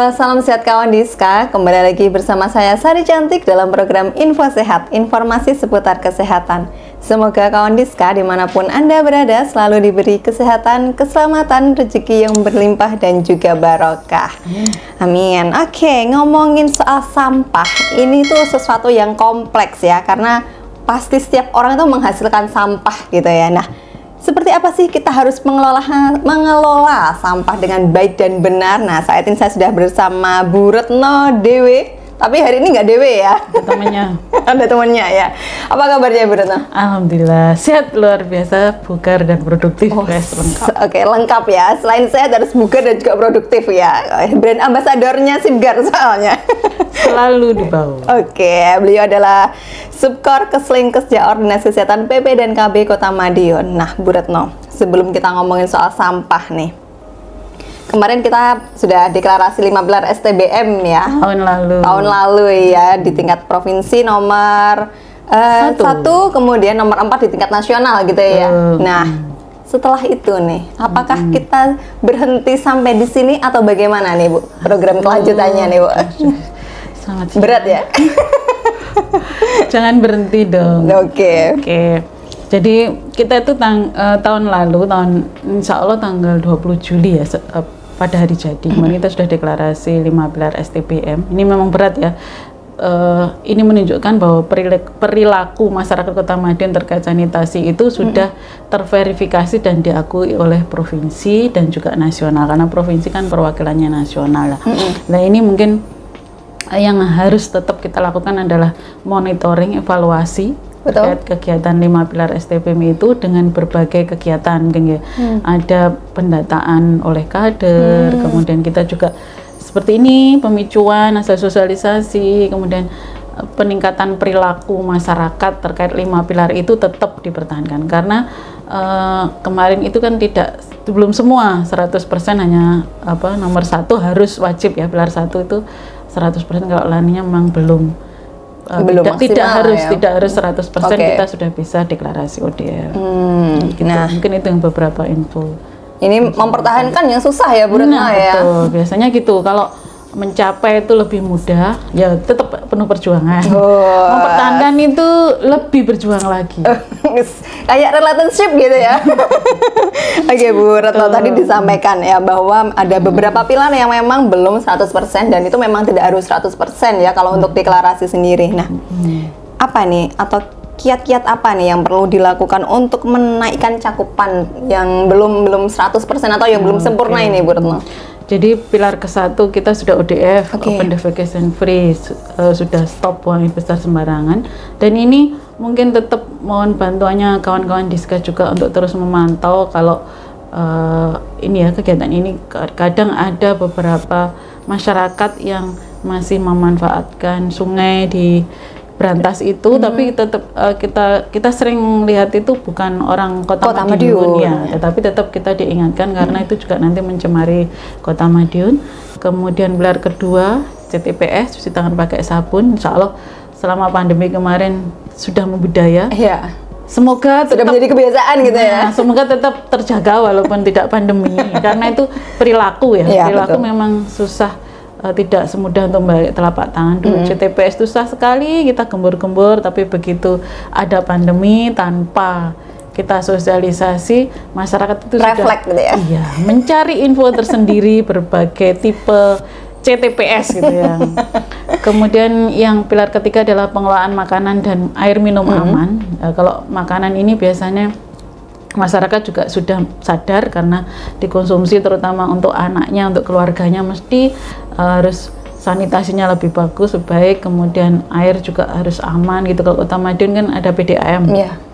Halo, salam sehat kawan Diska. Kembali lagi bersama saya Sari Cantik dalam program Info Sehat, informasi seputar kesehatan. Semoga kawan Diska dimanapun Anda berada selalu diberi kesehatan, keselamatan, rezeki yang berlimpah dan juga barokah. Amin. Oke, ngomongin soal sampah, ini tuh sesuatu yang kompleks ya, karena pasti setiap orang itu menghasilkan sampah gitu ya. Nah, seperti apa sih kita harus mengelola sampah dengan baik dan benar? Nah, saat ini saya sudah bersama Bu Retno Dewe. Tapi hari ini nggak Dewe ya? Ada temannya. Ada temannya ya. Apa kabarnya Bu Retno? Alhamdulillah, sehat luar biasa, bugar dan produktif. Lengkap. Oke, lengkap ya. Selain sehat harus bugar dan juga produktif ya. Brand ambasadornya Sipgar soalnya. Selalu dibawa. Oke, beliau adalah Subkor Keslinkesja Ordinasi Kesehatan PP dan KB Kota Madiun. Nah, Bu Retno, sebelum kita ngomongin soal sampah nih, kemarin kita sudah deklarasi 15 STBM ya. Tahun lalu ya, di tingkat provinsi nomor 1, kemudian nomor 4 di tingkat nasional gitu ya. Nah, setelah itu nih, apakah kita berhenti sampai di sini atau bagaimana nih Bu? Program kelanjutannya nih Bu? Sangat berat ya? Jangan berhenti dong. Oke. Jadi kita itu tahun lalu, insya Allah tanggal 20 Juli ya, pada hari jadi, kemarin kita sudah deklarasi 15 STBM. Ini memang berat ya. Ini menunjukkan bahwa perilaku masyarakat Kota Madiun terkait sanitasi itu sudah terverifikasi dan diakui oleh provinsi dan juga nasional, karena provinsi kan perwakilannya nasional. Nah, ini mungkin yang harus tetap kita lakukan adalah monitoring, evaluasi terkait kegiatan 5 pilar STBM itu dengan berbagai kegiatan, ya. Ada pendataan oleh kader, kemudian kita juga seperti ini, pemicuan, hasil sosialisasi, kemudian peningkatan perilaku masyarakat terkait 5 pilar itu tetap dipertahankan, karena kemarin itu kan belum semua 100% hanya nomor 1 harus wajib ya, pilar 1 itu 100%, kalau lainnya memang belum tidak harus 100% kita sudah bisa deklarasi ODR. Gitu. Nah, mungkin itu yang beberapa info. Ini mempertahankan yang susah ya Bu Retno ya. Betul. Biasanya gitu. Kalau mencapai itu lebih mudah, ya tetap penuh perjuangan. Mempertahankan itu lebih berjuang lagi. Kayak relationship gitu ya. Oke Bu Retno, tadi disampaikan ya bahwa ada beberapa pilar yang memang belum 100% dan itu memang tidak harus 100% ya kalau untuk deklarasi sendiri. Nah, apa nih atau kiat-kiat apa nih yang perlu dilakukan untuk menaikkan cakupan yang belum 100% atau yang belum sempurna ini Bu Retno? Jadi pilar ke-1 kita sudah ODF, Open Defecation Free, sudah stop buang air besar sembarangan, dan ini mungkin tetap mohon bantuannya kawan-kawan Diska juga untuk terus memantau kalau ini ya, kegiatan ini kadang ada beberapa masyarakat yang masih memanfaatkan sungai di Berantas itu, tapi tetap kita sering lihat itu bukan orang Kota Madiun ya, tetapi tetap kita diingatkan karena itu juga nanti mencemari Kota Madiun. Kemudian pilar kedua CTPS, cuci tangan pakai sabun, insya Allah selama pandemi kemarin sudah membudaya. Iya. Semoga sudah menjadi kebiasaan gitu ya. Semoga tetap terjaga walaupun tidak pandemi, karena itu perilaku ya, perilaku memang susah. Tidak semudah untuk balik telapak tangan dulu. CTPS itu susah sekali, kita gembur-gembur, tapi begitu ada pandemi tanpa kita sosialisasi, masyarakat itu refleks gitu ya. Iya, mencari info tersendiri berbagai tipe CTPS gitu ya. Kemudian yang pilar ketiga adalah pengelolaan makanan dan air minum aman. Kalau makanan ini biasanya masyarakat juga sudah sadar karena dikonsumsi terutama untuk anaknya, untuk keluarganya mesti harus sanitasinya lebih bagus, baik, kemudian air juga harus aman gitu. Kalau Kota Madiun kan ada PDAM.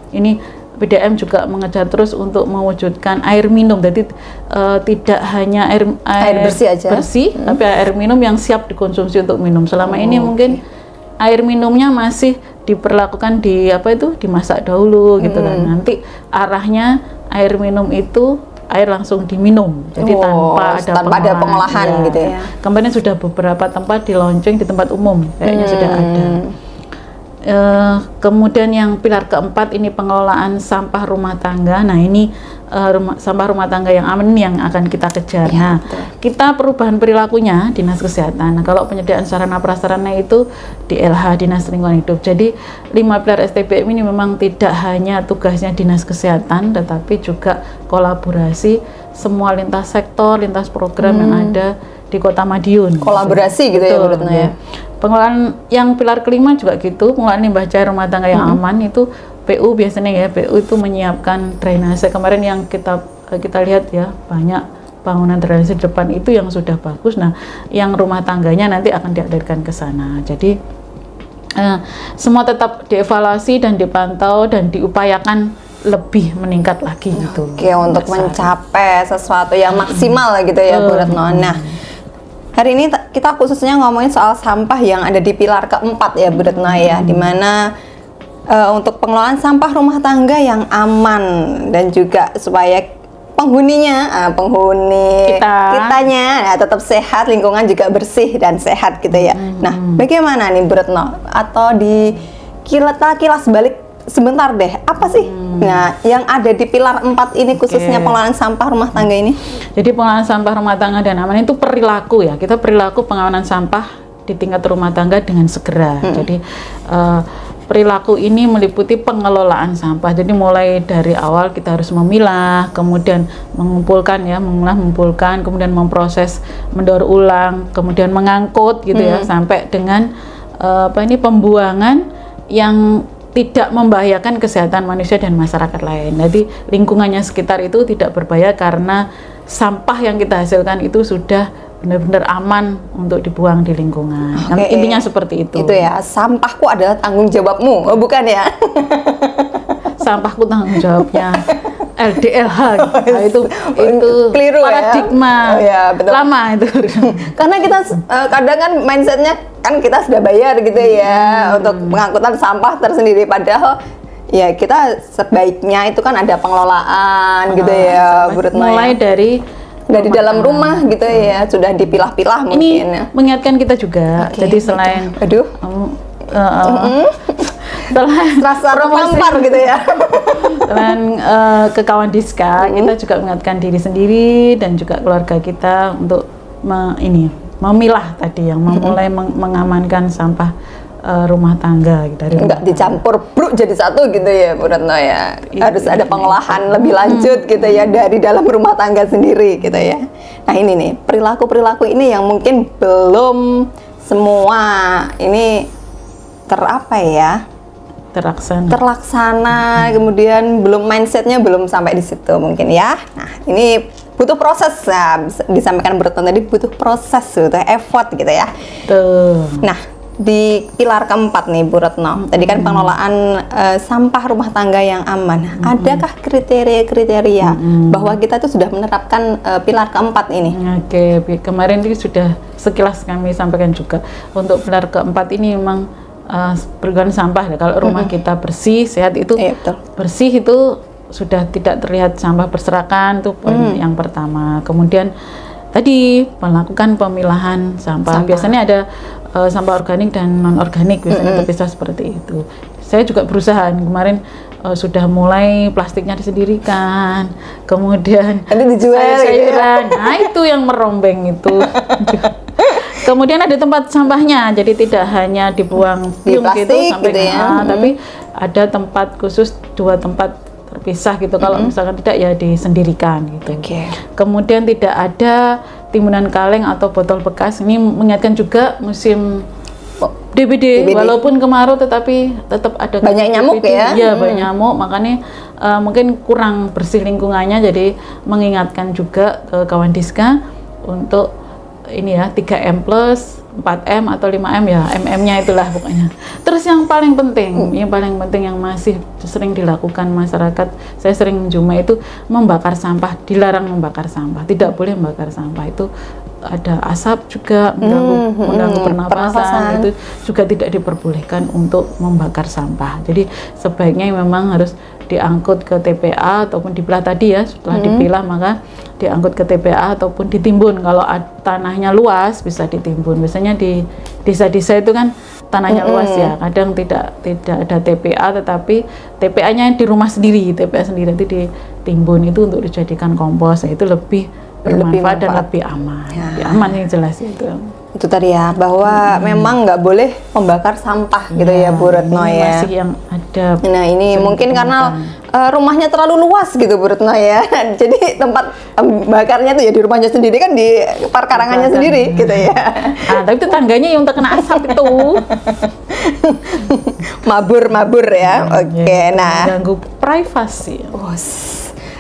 Ini PDAM juga mengejar terus untuk mewujudkan air minum, jadi tidak hanya air bersih, tapi air minum yang siap dikonsumsi untuk minum. Selama ini mungkin air minumnya masih diperlakukan dimasak dahulu gitu kan. Nanti arahnya air minum itu air langsung diminum, jadi tanpa ada pengolahan gitu ya. Kemarin sudah beberapa tempat di launching di tempat umum kayaknya sudah ada. Kemudian yang pilar keempat ini pengelolaan sampah rumah tangga. Nah, ini sampah rumah tangga yang aman ini yang akan kita kejar. Ya, Nah, betul. kita perubahan perilakunya Dinas Kesehatan. Nah, kalau penyediaan sarana prasarana itu di LH Dinas Lingkungan Hidup. Jadi 5 pilar STPM ini memang tidak hanya tugasnya Dinas Kesehatan, tetapi juga kolaborasi semua lintas sektor, lintas program yang ada di Kota Madiun. Kolaborasi gitu ya, Betul, menurutnya ya. Pengelolaan yang pilar kelima juga gitu, pengelolaan limbah cair rumah tangga yang aman itu PU biasanya ya, PU itu menyiapkan drainase. Kemarin yang kita lihat ya, banyak bangunan drainase depan itu yang sudah bagus. Nah, yang rumah tangganya nanti akan dialirkan ke sana. Jadi semua tetap dievaluasi dan dipantau dan diupayakan lebih meningkat lagi gitu. Oke, untuk mencapai sesuatu yang maksimal lah gitu ya, Bu Retno. Nah, hari ini kita khususnya ngomongin soal sampah yang ada di pilar keempat ya, Bu Retno ya, dimana untuk pengelolaan sampah rumah tangga yang aman dan juga supaya penghuninya, kitanya tetap sehat, lingkungan juga bersih dan sehat gitu ya. Nah, bagaimana nih Bu Retno? Atau di kilas balik sebentar deh, apa sih? Nah, yang ada di pilar 4 ini khususnya pengelolaan sampah rumah tangga ini? Jadi pengelolaan sampah rumah tangga dan aman itu perilaku ya. Kita perilaku pengawalan sampah di tingkat rumah tangga dengan segera. Jadi perilaku ini meliputi pengelolaan sampah. Jadi mulai dari awal kita harus memilah, kemudian mengumpulkan ya, mengumpulkan, kemudian memproses, mendaur ulang, kemudian mengangkut gitu ya, sampai dengan pembuangan yang tidak membahayakan kesehatan manusia dan masyarakat lain. Jadi lingkungannya sekitar itu tidak berbahaya karena sampah yang kita hasilkan itu sudah benar-benar aman untuk dibuang di lingkungan. Intinya seperti itu. Itu ya, sampahku adalah tanggung jawabmu, oh, bukan ya? Sampahku tanggung jawabnya LDLH. Nah, itu keliru paradigma ya? Betul. Lama itu. Karena kita kadang kan mindsetnya kan kita sudah bayar gitu ya untuk pengangkutan sampah tersendiri, padahal ya kita sebaiknya itu kan ada pengelolaan gitu ya, Bu Retno. Mulai dari dalam rumah gitu ya, sudah dipilah-pilah mungkin. Ini mengingatkan kita juga. Jadi selain rasa tertampar gitu ya. Selain ke kawan Diska, kita juga mengingatkan diri sendiri dan juga keluarga kita untuk memilah tadi yang memulai mengamankan sampah rumah tangga gitu, dari nggak dicampur bruk jadi satu gitu ya, Bu Retno ya. Harus ada pengolahan lebih lanjut gitu ya dari dalam rumah tangga sendiri gitu ya. Nah, ini nih perilaku ini yang mungkin belum semua ini terlaksana, kemudian belum mindsetnya belum sampai di situ mungkin ya. Nah, ini butuh proses, disampaikan Bu Retno tadi, butuh proses, butuh effort gitu ya. Nah, di pilar keempat nih Bu Retno, tadi kan pengelolaan sampah rumah tangga yang aman. Adakah kriteria-kriteria bahwa kita tuh sudah menerapkan pilar keempat ini? Oke, kemarin itu sudah sekilas kami sampaikan juga. Untuk pilar keempat ini memang berguna sampah. Kalau rumah kita bersih, sehat itu bersih itu sudah tidak terlihat sampah berserakan, itu poin yang pertama. Kemudian tadi melakukan pemilahan sampah. Biasanya ada sampah organik dan non organik, biasanya terpisah seperti itu. Saya juga berusaha kemarin sudah mulai plastiknya disendirikan, kemudian dijual sayuran. Nah, itu yang merombeng itu. Kemudian ada tempat sampahnya, jadi tidak hanya dibuang di plastik gitu sampai gitu ya. Tapi ada tempat khusus, 2 tempat terpisah gitu. Kalau misalkan tidak ya disendirikan gitu. Kemudian tidak ada timbunan kaleng atau botol bekas. Ini mengingatkan juga musim DBD. Walaupun kemarau tetapi tetap ada banyak nyamuk DBD. Ya banyak nyamuk, makanya mungkin kurang bersih lingkungannya. Jadi mengingatkan juga ke kawan Diska untuk ini ya, 3M plus 4M atau 5M ya, MM-nya itulah pokoknya. Terus yang paling penting, yang masih sering dilakukan masyarakat, saya sering menjumpai itu membakar sampah, dilarang membakar sampah, tidak boleh membakar sampah. Itu ada asap juga mengganggu pernapasan, itu juga tidak diperbolehkan untuk membakar sampah. Jadi sebaiknya memang harus diangkut ke TPA ataupun dipilah tadi ya, setelah dipilah maka diangkut ke TPA ataupun ditimbun. Kalau tanahnya luas bisa ditimbun. Biasanya di desa-desa itu kan tanahnya luas ya, kadang tidak ada TPA, tetapi TPA-nya di rumah sendiri, TPA sendiri nanti ditimbun itu untuk dijadikan kompos. Itu lebih bermanfaat dan lebih aman. Lebih aman yang jelas itu. Itu tadi ya, bahwa memang nggak boleh membakar sampah gitu ya Bu Retno ya. Masih yang ada. Nah ini mungkin karena rumahnya terlalu luas gitu Bu Retno ya. Jadi tempat bakarnya tuh ya di rumahnya sendiri kan, di perkarangannya sendiri gitu ya. Tapi tetangganya yang terkena asap itu. Mabur ya. Oke, nah. Ganggu privasi.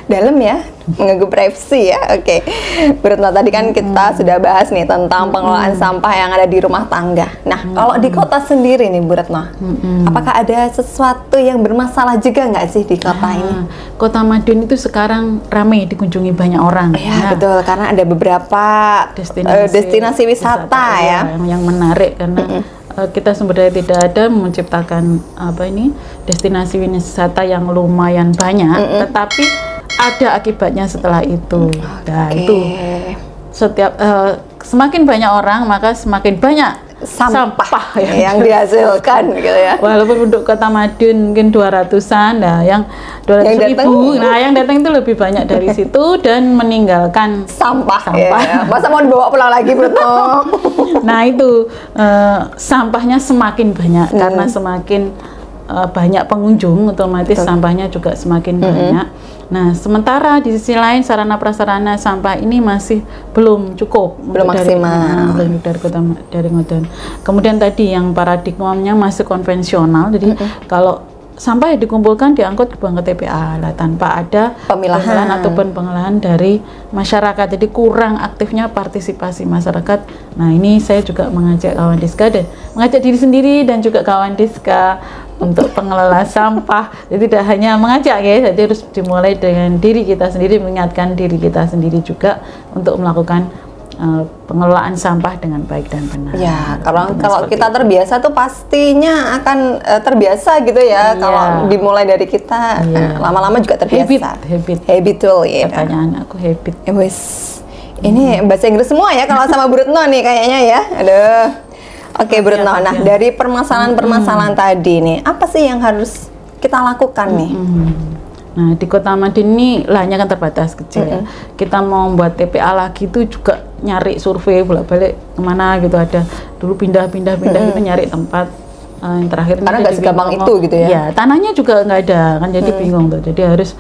Dalam ya, mengganggu privasi ya. Oke, Bu Retno, tadi kan kita sudah bahas nih tentang pengelolaan sampah yang ada di rumah tangga. Nah, kalau di kota sendiri nih Bu Retno, apakah ada sesuatu yang bermasalah juga nggak sih di kota ini? Kota Madiun itu sekarang ramai dikunjungi banyak orang. Ya, betul, karena ada beberapa destinasi wisata ya yang menarik karena kita sumber daya tidak ada menciptakan destinasi wisata yang lumayan banyak, tetapi ada akibatnya setelah itu. Nah, itu setiap semakin banyak orang maka semakin banyak sampah yang dihasilkan gitu ya. Walaupun penduduk Kota Madiun mungkin 200-an, nah yang 200.000, nah yang datang itu lebih banyak dari situ dan meninggalkan sampah. Ya. Masa mau dibawa pulang lagi, Bruno? Nah itu sampahnya semakin banyak karena semakin banyak pengunjung, otomatis sampahnya juga semakin banyak. Nah, sementara di sisi lain sarana prasarana sampah ini masih belum cukup, belum maksimal dari Madiun. Kemudian tadi yang paradigmanya masih konvensional, jadi kalau sampah yang dikumpulkan diangkut ke buang ke TPA lah, tanpa ada pemilahan ataupun pengolahan dari masyarakat. Jadi kurang aktifnya partisipasi masyarakat. Nah, ini saya juga mengajak kawan Diska dan mengajak diri sendiri dan juga kawan Diska untuk pengelola sampah. Jadi tidak hanya mengajak ya, jadi harus dimulai dengan diri kita sendiri, mengingatkan diri kita sendiri juga untuk melakukan pengelolaan sampah dengan baik dan benar. Ya, kalau kita terbiasa tuh pastinya akan terbiasa gitu ya. Kalau dimulai dari kita, lama-lama juga terbiasa. Habit tuh ya. Pertanyaan aku habit. Ini bahasa Inggris semua ya kalau sama Bu Retno nih kayaknya ya. Aduh. Oke, Bu Retno. Nah, dari permasalahan-permasalahan tadi nih, apa sih yang harus kita lakukan nih? Nah, di Kota Madiun ini lahannya kan terbatas kecil ya. Kita mau membuat TPA lagi itu juga nyari survei bolak-balik kemana gitu, ada dulu pindah-pindah gitu nyari tempat yang terakhir. Karena nggak segampang itu gitu ya? Ya, tanahnya juga nggak ada kan, jadi bingung tuh. Jadi harus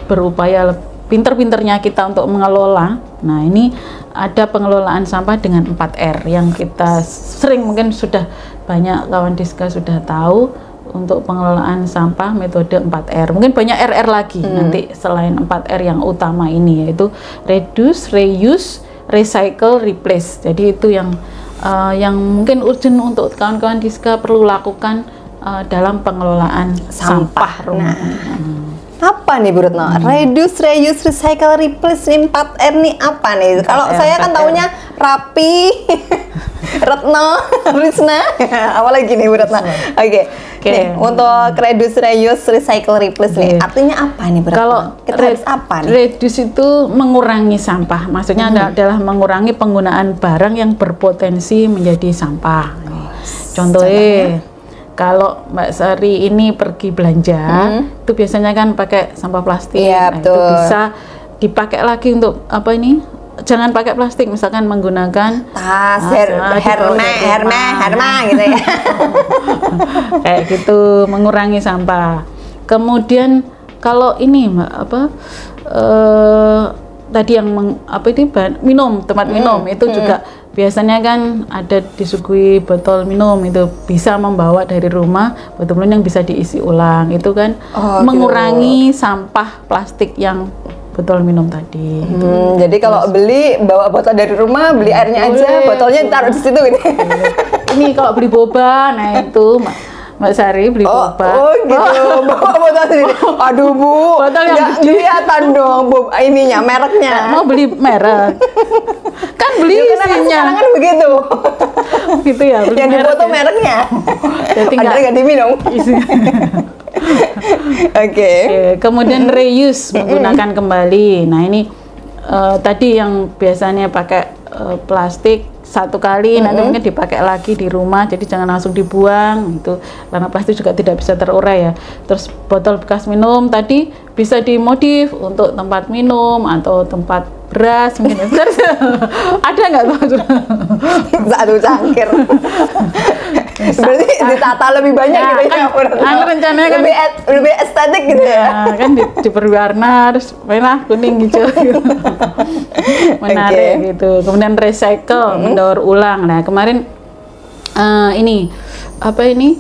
berupaya pinter-pinternya kita untuk mengelola. Nah, ini ada pengelolaan sampah dengan 4R yang kita sering, mungkin sudah banyak kawan Diska sudah tahu. Untuk pengelolaan sampah metode 4R. Mungkin banyak RR lagi nanti selain 4R yang utama ini, yaitu reduce, reuse, recycle, replace. Jadi itu yang mungkin urgent untuk kawan-kawan Diska perlu lakukan dalam pengelolaan sampah rumah. Apa nih Bu Retno? Reduce, reuse, recycle, replace, 4R nih apa nih? Kalau saya kan taunya Rapi, Retno, Risna, apa lagi nih Bu Retno? Oke. Nih, untuk reduce, reuse, recycle, replace nih, artinya apa nih Bu Retno? Kalau kita harus apa nih? Reduce itu mengurangi sampah, maksudnya adalah mengurangi penggunaan barang yang berpotensi menjadi sampah. Contohnya, kalau Mbak Sari ini pergi belanja, itu biasanya kan pakai sampah plastik. Iya, betul. Itu bisa dipakai lagi untuk apa ini? Jangan pakai plastik, misalkan menggunakan tas, Herma gitu ya. Kayak gitu, mengurangi sampah. Kemudian kalau ini Mbak tadi yang minum, tempat minum itu juga biasanya kan ada disuguhi botol minum, itu bisa membawa dari rumah botol minum yang bisa diisi ulang, itu kan mengurangi sampah plastik yang botol minum tadi. Jadi kalau beli, bawa botol dari rumah, beli airnya aja, botolnya taruh di situ gitu. Ini kalau beli boba, nah itu Mbak Sari beli boba. Oh gitu, bawa botol sendiri. Aduh Bu, Botol yang nggak gede. kelihatan dong Bu, ininya, mereknya. Mau beli merek, kan beli Ya, karena kan isinya. sekarang kan begitu. Gitu ya, beli Yang merek dipoto ya. mereknya. Jadi Padahal nggak diminum. isinya. Oke. Kemudian reuse, menggunakan kembali. Nah ini tadi yang biasanya pakai plastik satu kali, nanti mungkin dipakai lagi di rumah, jadi jangan langsung dibuang itu, karena plastik juga tidak bisa terurai ya. Terus botol bekas minum tadi bisa dimodif untuk tempat minum atau tempat beras mungkin. Ada nggak tuh? Satu cangkir. Berarti ditata lebih banyak Ya, gitu kan, ya. kan rencananya kan lebih estetik gitu ya. ya, kan diberi warna, terus merah, kuning, hijau gitu. Menarik gitu. Kemudian recycle, mendaur ulang. Nah kemarin ini apa ini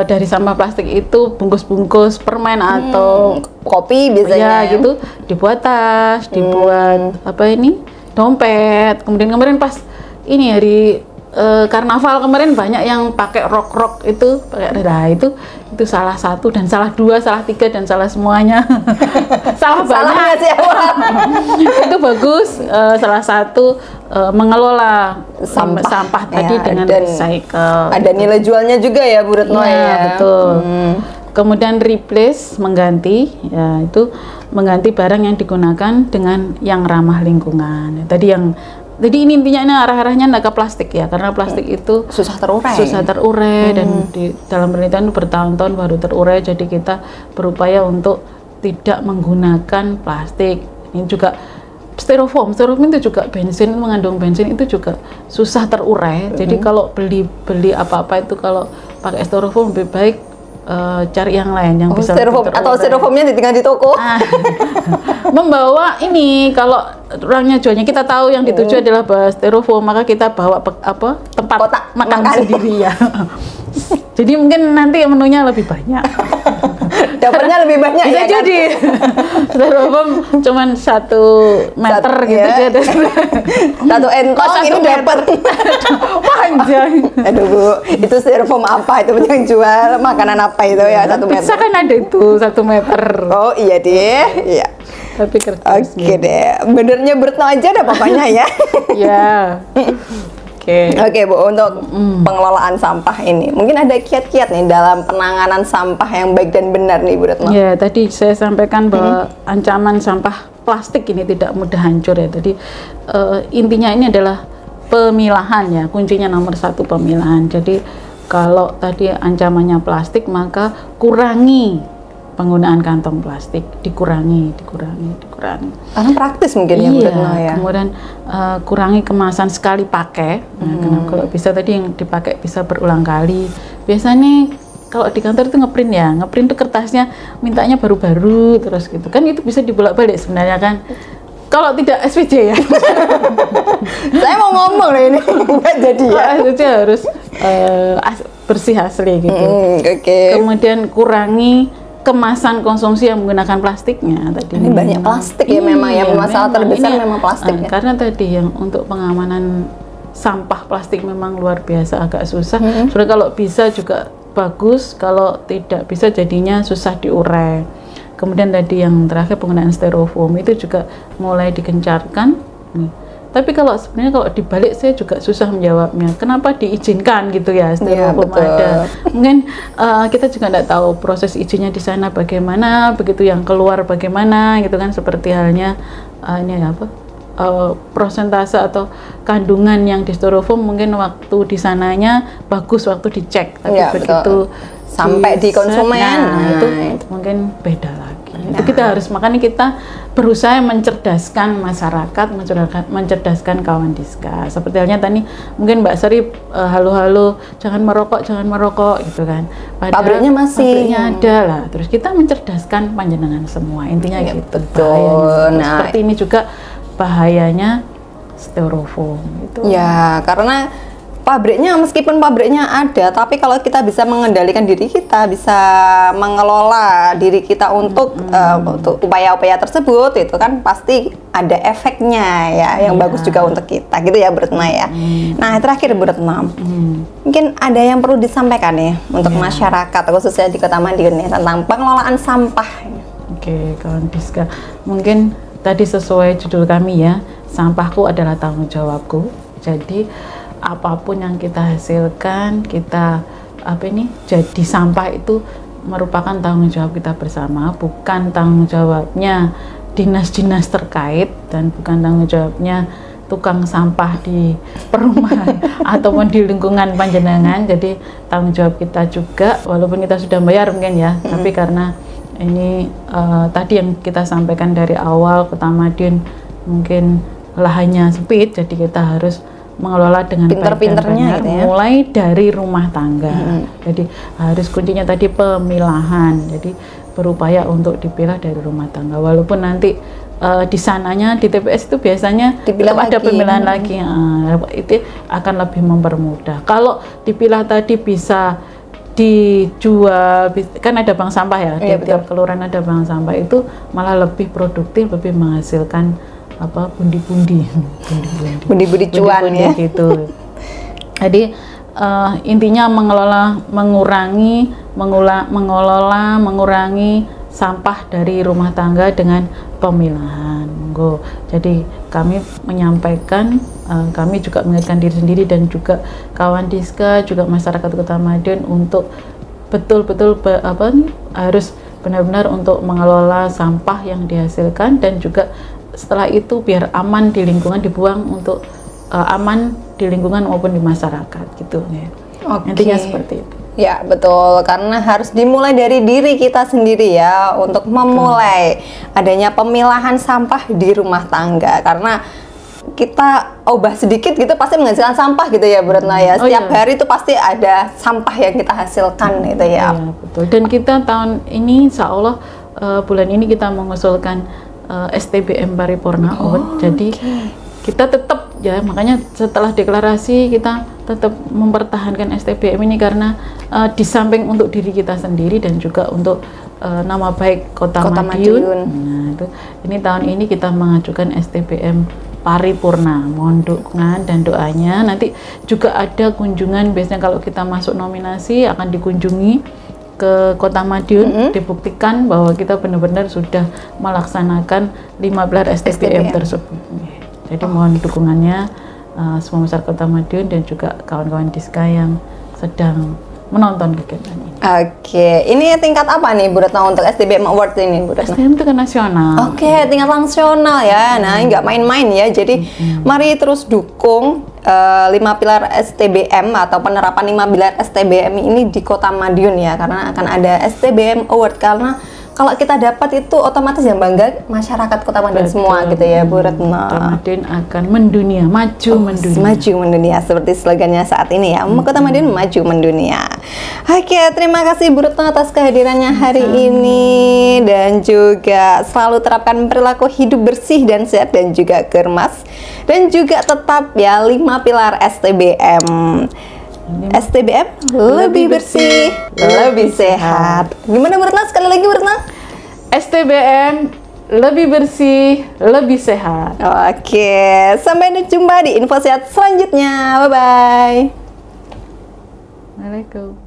dari sampah plastik itu bungkus-bungkus permen atau Kopi biasanya. ya gitu dibuat tas, dibuat apa ini dompet. Kemudian kemarin pas ini hari karnaval kemarin banyak yang pakai rok itu, nah itu salah satu dan salah dua, salah tiga dan salah semuanya. Salah Salahnya banyak. siapa? Itu bagus. Salah satu mengelola sampah tadi Ya, dengan dan recycle. Ada nilai jualnya juga ya Bu Retno Iya, ya. betul. Kemudian replace, mengganti, ya itu mengganti barang yang digunakan dengan yang ramah lingkungan. Jadi ini intinya ini arah-arahnya nggak ke plastik ya, karena plastik itu Susah terurai. dan di dalam penelitian bertahun-tahun baru terurai. Jadi kita berupaya untuk tidak menggunakan plastik. Ini juga styrofoam itu juga mengandung bensin itu juga susah terurai. Jadi kalau beli apa-apa itu kalau pakai styrofoam lebih baik cari yang lain yang bisa styrofoam lebih atau terurai. styrofoamnya ditinggal di toko. Membawa ini kalau orangnya jualnya kita tahu yang dituju adalah bawa styrofoam, maka kita bawa tempat Kotak makan makan. sendiri ya. Jadi mungkin nanti menunya lebih banyak. Dapatnya lebih banyak Bisa ya kan? jadi styrofoam cuman 1 meter gitu ya. aja. Satu entong Kok ini 1 meter? dapat. Panjang. Aduh Bu, itu styrofoam apa itu yang jual makanan apa itu ya 1 meter? Pizza kan ada itu 1 meter. Oh iya deh, iya. Tapi kertas. Oke deh, benernya Retno aja ada papanya ya. Ya. Oke. Oke Bu, untuk pengelolaan sampah ini, mungkin ada kiat-kiat nih dalam penanganan sampah yang baik dan benar nih Bu Retno. Ya, tadi saya sampaikan bahwa ancaman sampah plastik ini tidak mudah hancur ya. Jadi intinya ini adalah pemilahan ya, kuncinya nomor 1 pemilahan. Jadi kalau tadi ancamannya plastik, maka kurangi penggunaan kantong plastik, dikurangi. Karena praktis mungkin ya Bu Iya, Retno ya. kemudian kurangi kemasan sekali pakai. Nah, kenapa kalau bisa tadi yang dipakai bisa berulang kali. Biasanya kalau di kantor itu ngeprint tuh kertasnya mintanya baru-baru terus gitu kan, itu bisa dibolak-balik sebenarnya kan. Kalau tidak SPJ ya. Saya mau ngomong loh ini, nggak jadi ya. SPJ harus bersih asli gitu. Oke. Kemudian kurangi kemasan konsumsi yang menggunakan plastiknya tadi. Ini banyak plastik ya memang ya, masalah terbesar memang plastik ya. Karena tadi yang untuk pengamanan sampah plastik memang luar biasa agak susah. Sebenarnya kalau bisa juga bagus, kalau tidak bisa jadinya susah diurai. Kemudian tadi yang terakhir penggunaan styrofoam itu juga mulai digencarkan. Tapi kalau sebenarnya kalau dibalik saya juga susah menjawabnya. Kenapa diizinkan gitu ya styrofoam ada? Mungkin kita juga tidak tahu proses izinnya di sana bagaimana, begitu yang keluar bagaimana gitu kan, seperti halnya ini apa? Prosentase atau kandungan yang di styrofoam mungkin waktu di sananya bagus waktu dicek, tapi Ya, begitu sampai di konsumen, itu mungkin beda lagi. Itu kita harus, makanya kita berusaha mencerdaskan masyarakat, mencerdaskan kawan Diska. Seperti halnya tadi mungkin Mbak Sari halo jangan merokok gitu kan. Padahal Pabriknya masih. pabriknya ada lah. Terus kita mencerdaskan panjenengan semua. Intinya Ya, gitu. betul. Nah, seperti ini juga bahayanya styrofoam itu. Ya, karena pabriknya, meskipun pabriknya ada, tapi kalau kita bisa mengendalikan diri kita, bisa mengelola diri kita untuk upaya-upaya tersebut, itu kan pasti ada efeknya ya, yang bagus juga untuk kita, gitu ya Bu Retno ya. Nah terakhir Bu Retno, mungkin ada yang perlu disampaikan nih untuk masyarakat, khususnya di Kota Madiun nih, tentang pengelolaan sampah. Oke, kawan Diska, mungkin tadi sesuai judul kami ya, sampahku adalah tanggung jawabku. Jadi apapun yang kita hasilkan, kita jadi sampah itu merupakan tanggung jawab kita bersama, bukan tanggung jawabnya dinas-dinas terkait dan bukan tanggung jawabnya tukang sampah di perumahan ataupun di lingkungan panjenengan. Jadi tanggung jawab kita juga, walaupun kita sudah bayar mungkin ya, tapi karena ini tadi yang kita sampaikan dari awal, Kota Madiun mungkin lahannya sempit, jadi kita harus mengelola dengan pinter-pinternya gitu ya, mulai dari rumah tangga. Jadi harus kuncinya tadi pemilahan, jadi berupaya untuk dipilah dari rumah tangga, walaupun nanti di sananya di TPS itu biasanya ada pemilahan lagi, itu akan lebih mempermudah. Kalau dipilah tadi bisa dijual, kan ada bank sampah ya, di tiap kelurahan ada bank sampah, itu malah lebih produktif, lebih menghasilkan pundi-pundi cuan ya gitu. Jadi intinya mengurangi sampah dari rumah tangga dengan pemilahan. Jadi kami menyampaikan, kami juga mengingatkan diri sendiri dan juga kawan Diska, juga masyarakat Kota Madiun untuk betul-betul harus benar-benar untuk mengelola sampah yang dihasilkan, dan juga setelah itu biar aman di lingkungan, dibuang untuk aman di lingkungan maupun di masyarakat gitu ya. Intinya seperti itu. Ya betul, karena harus dimulai dari diri kita sendiri ya, untuk memulai adanya pemilahan sampah di rumah tangga, karena kita ubah sedikit gitu pasti menghasilkan sampah gitu ya Bu Retno ya. Setiap hari itu pasti ada sampah yang kita hasilkan gitu ya. Betul. Dan kita tahun ini insya Allah bulan ini kita mengusulkan STBM Paripurna. Jadi kita tetap ya, makanya setelah deklarasi kita tetap mempertahankan STBM ini, karena di samping untuk diri kita sendiri dan juga untuk nama baik Kota Madiun. Nah, itu ini tahun ini kita mengajukan STBM Paripurna. Mohon dukungan dan doanya. Nanti juga ada kunjungan, biasanya kalau kita masuk nominasi akan dikunjungi ke Kota Madiun, dibuktikan bahwa kita benar-benar sudah melaksanakan 15 STBM tersebut. Jadi mohon dukungannya semua masyarakat Kota Madiun dan juga kawan-kawan Diska yang sedang menonton kegiatan ini. Oke, ini tingkat apa nih Bu Retno untuk STBM Award ini Bu Retno? STBM tingkat nasional. Oke, tingkat nasional ya. Nah, nggak main-main ya. Jadi mari terus dukung 5 pilar STBM atau penerapan 5 pilar STBM ini di Kota Madiun ya, karena akan ada STBM Award. Karena kalau kita dapat itu otomatis yang bangga masyarakat Kota Madiun semua gitu ya Bu Retno. Kota Madiun akan mendunia, maju mendunia. Maju mendunia seperti slogannya saat ini ya. Kota Madiun maju mendunia. Oke, terima kasih Bu Retno atas kehadirannya hari ini, dan juga selalu terapkan perilaku hidup bersih dan sehat dan juga germas, dan juga tetap ya 5 pilar STBM. STBM lebih bersih, lebih sehat. Gimana Bu Retno? Sekali lagi Bu Retno. STBM lebih bersih, lebih sehat. Oke, sampai jumpa di info sehat selanjutnya. Bye bye. Assalamualaikum.